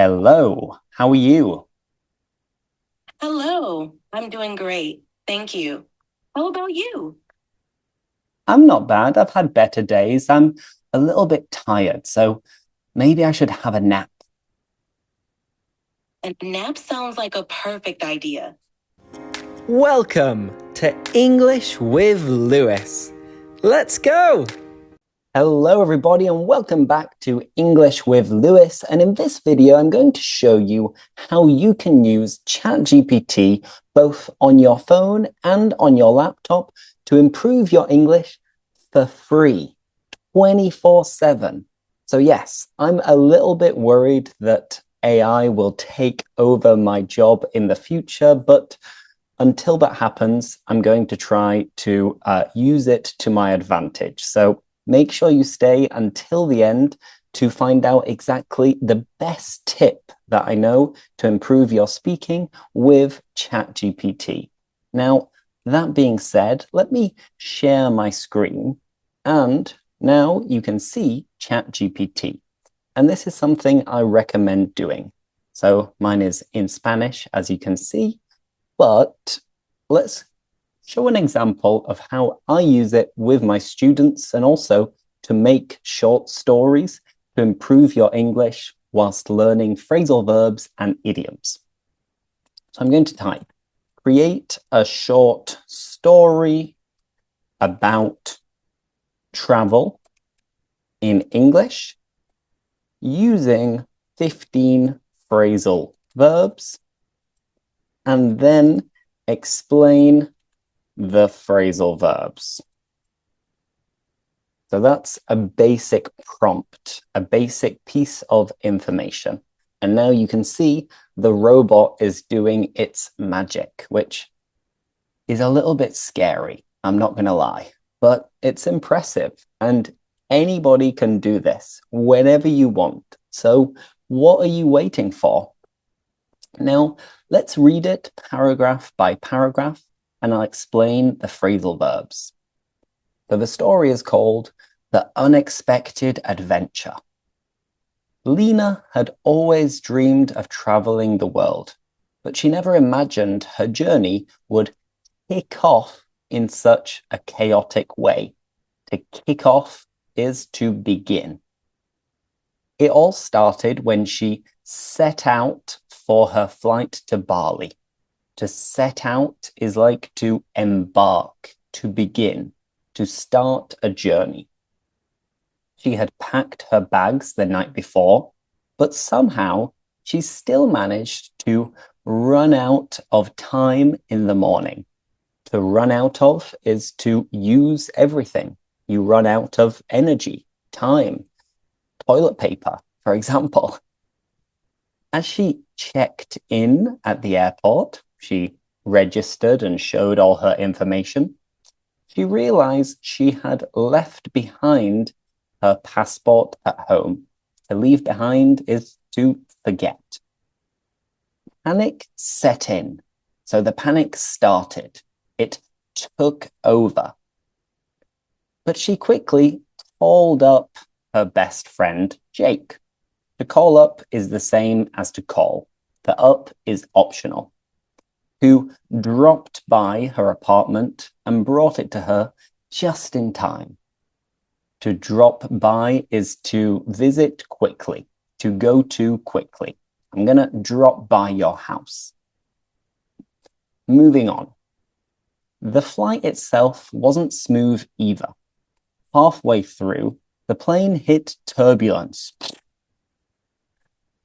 Hello, how are you? Hello, I'm doing great. Thank you. How about you? I'm not bad. I've had better days. I'm a little bit tired, so maybe I should have a nap. A nap sounds like a perfect idea. Welcome to English with Lewis. Let's go! Hello, everybody, and welcome back to English with Lewis. And in this video, I'm going to show you how you can use ChatGPT both on your phone and on your laptop to improve your English for free, 24/7. So yes, I'm a little bit worried that AI will take over my job in the future, but until that happens, I'm going to try to use it to my advantage. So make sure you stay until the end to find out exactly the best tip that I know to improve your speaking with ChatGPT. Now, that being said, let me share my screen, and now you can see ChatGPT. And this is something I recommend doing. So mine is in Spanish, as you can see, but let's show an example of how I use it with my students and also to make short stories to improve your English whilst learning phrasal verbs and idioms. So I'm going to type, create a short story about travel in English using 15 phrasal verbs, and then explain the phrasal verbs. So that's a basic prompt, a basic piece of information. And now you can see the robot is doing its magic, which is a little bit scary, I'm not going to lie, but it's impressive. And anybody can do this whenever you want. So what are you waiting for? Now, let's read it paragraph by paragraph, and I'll explain the phrasal verbs. So the story is called The Unexpected Adventure. Lena had always dreamed of traveling the world, but she never imagined her journey would kick off in such a chaotic way. To kick off is to begin. It all started when she set out for her flight to Bali. To set out is like to embark, to begin, to start a journey. She had packed her bags the night before, but somehow she still managed to run out of time in the morning. To run out of is to use everything. You run out of energy, time, toilet paper, for example. As she checked in at the airport, she registered and showed all her information. She realized she had left behind her passport at home. To leave behind is to forget. Panic set in. So the panic started. It took over. But she quickly called up her best friend, Jake. To call up is the same as to call. The up is optional. Who dropped by her apartment and brought it to her just in time. To drop by is to visit quickly, to go to quickly. I'm going to drop by your house. Moving on. The flight itself wasn't smooth either. Halfway through, the plane hit turbulence.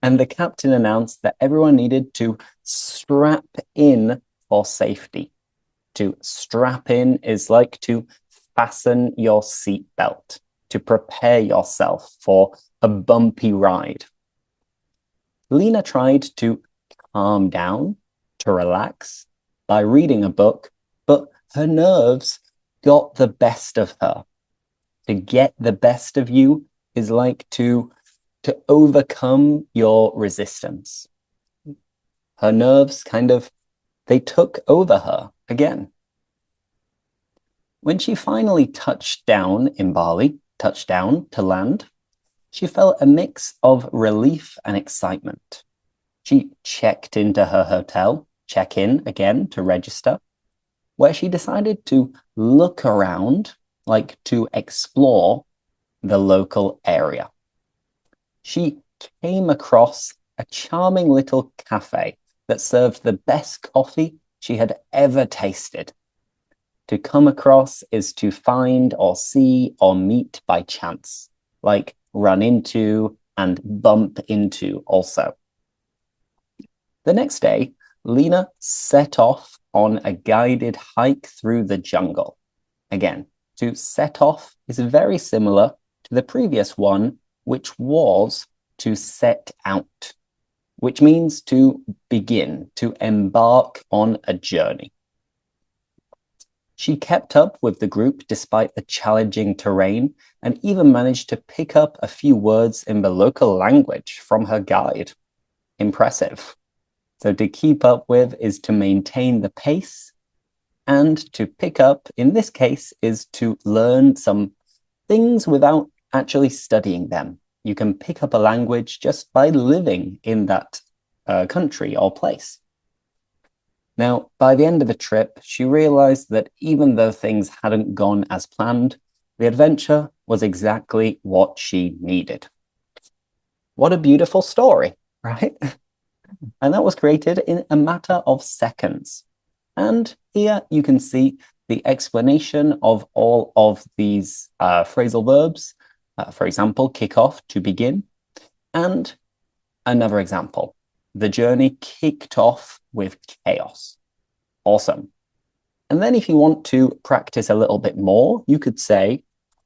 And the captain announced that everyone needed to strap in for safety. To strap in is like to fasten your seatbelt, to prepare yourself for a bumpy ride. Lena tried to calm down, to relax by reading a book, but her nerves got the best of her. To get the best of you is like to overcome your resistance. Her nerves they took over her again. When she finally touched down in Bali, touched down to land, She felt a mix of relief and excitement. She checked into her hotel, check in again to register, where she decided to look around, like to explore the local area. She came across a charming little cafe that served the best coffee she had ever tasted. To come across is to find or see or meet by chance, like run into and bump into also. The next day, Lena set off on a guided hike through the jungle. Again, to set off is very similar to the previous one, which was to set out, which means to begin, to embark on a journey. She kept up with the group despite the challenging terrain and even managed to pick up a few words in the local language from her guide. Impressive. So to keep up with is to maintain the pace, and to pick up, in this case, is to learn some things without actually studying them. You can pick up a language just by living in that country or place. Now, by the end of the trip, she realized that even though things hadn't gone as planned, the adventure was exactly what she needed. What a beautiful story, right? And that was created in a matter of seconds. And here you can see the explanation of all of these phrasal verbs. For example, kick off, to begin. And another example, the journey kicked off with chaos. Awesome. And then if you want to practice a little bit more, you could say,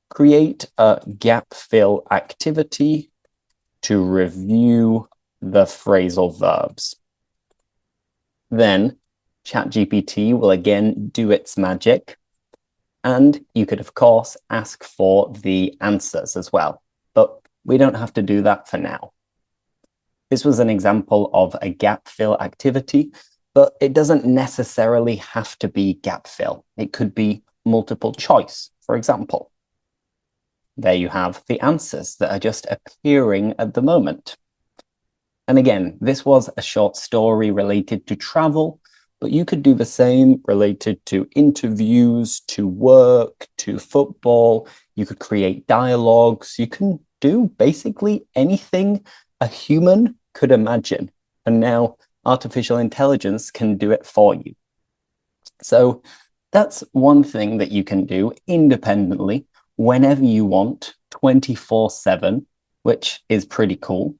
create a gap fill activity to review the phrasal verbs. Then ChatGPT will again do its magic. And you could, of course, ask for the answers as well. But we don't have to do that for now. This was an example of a gap fill activity, but it doesn't necessarily have to be gap fill. It could be multiple choice, for example. There you have the answers that are just appearing at the moment. And again, this was a short story related to travel, but you could do the same related to interviews, to work, to football. You could create dialogues. You can do basically anything a human could imagine. And now artificial intelligence can do it for you. So that's one thing that you can do independently whenever you want, 24/7, which is pretty cool.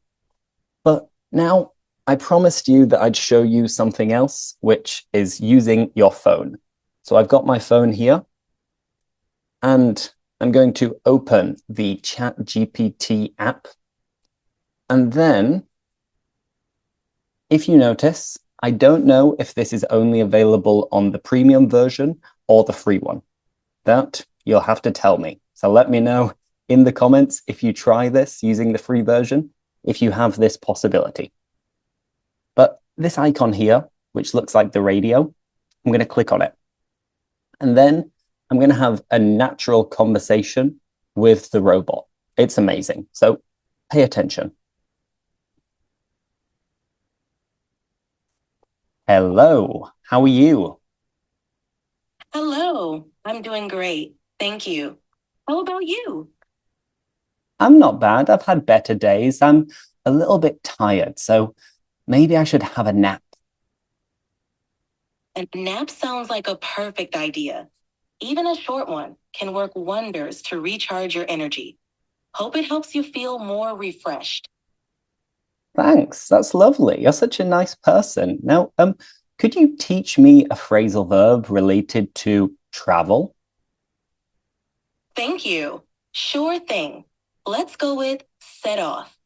But now I promised you that I'd show you something else, which is using your phone. So I've got my phone here, and I'm going to open the ChatGPT app. And then, if you notice, I don't know if this is only available on the premium version or the free one. That you'll have to tell me. So let me know in the comments if you try this using the free version, if you have this possibility. But this icon here, which looks like the radio, I'm going to click on it. And then I'm going to have a natural conversation with the robot. It's amazing. So pay attention. Hello, how are you? Hello, I'm doing great. Thank you. How about you? I'm not bad. I've had better days. I'm a little bit tired, so maybe I should have a nap. A nap sounds like a perfect idea. Even a short one can work wonders to recharge your energy. Hope it helps you feel more refreshed. Thanks. That's lovely. You're such a nice person. Now, could you teach me a phrasal verb related to travel? Thank you. Sure thing. Let's go with set off.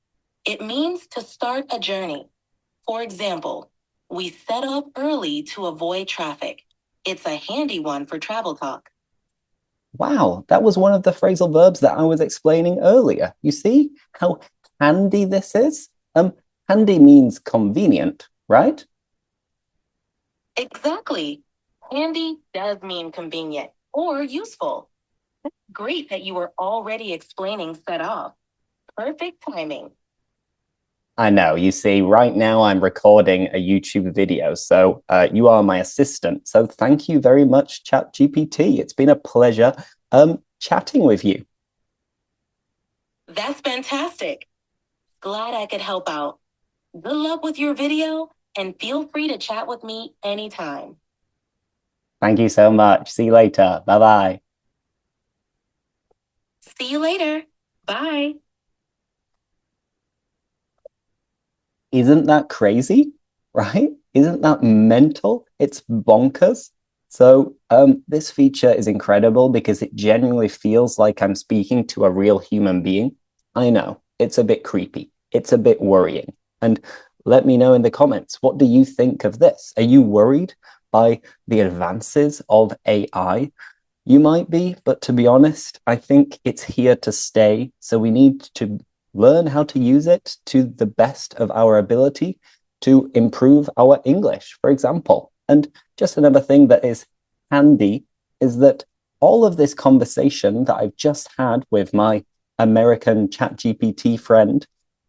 It means to start a journey. For example, we set off early to avoid traffic. It's a handy one for travel talk. Wow, that was one of the phrasal verbs that I was explaining earlier. You see how handy this is? Handy means convenient, right? Exactly. Handy does mean convenient or useful. Great that you were already explaining set off. Perfect timing. I know. You see, right now I'm recording a YouTube video, so you are my assistant. So thank you very much, ChatGPT. It's been a pleasure chatting with you. That's fantastic. Glad I could help out. Good luck with your video, and feel free to chat with me anytime. Thank you so much. See you later. Bye-bye. See you later. Bye. Isn't that crazy? Right? Isn't that mental? It's bonkers. So this feature is incredible because it genuinely feels like I'm speaking to a real human being. I know, it's a bit creepy. It's a bit worrying. And let me know in the comments, what do you think of this? Are you worried by the advances of AI? You might be, but to be honest, I think it's here to stay. So we need to learn how to use it to the best of our ability to improve our English, for example. And just another thing that is handy is that all of this conversation that I've just had with my American ChatGPT friend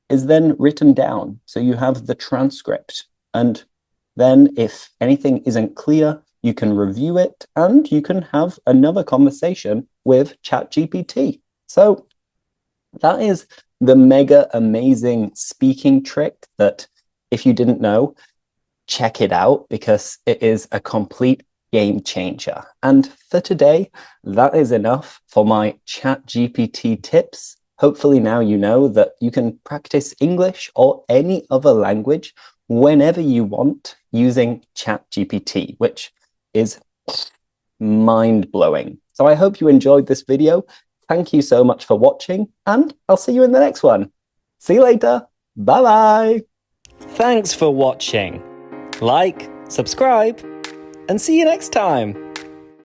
is then written down. So you have the transcript. And then if anything isn't clear, you can review it and you can have another conversation with ChatGPT. So that is the mega amazing speaking trick that if you didn't know, check it out because it is a complete game changer. And for today, that is enough for my ChatGPT tips. Hopefully now you know that you can practice English or any other language whenever you want using ChatGPT, which is mind-blowing. So I hope you enjoyed this video. Thank you so much for watching, and I'll see you in the next one. See you later. Bye-bye. Thanks for watching. Like, subscribe, and see you next time.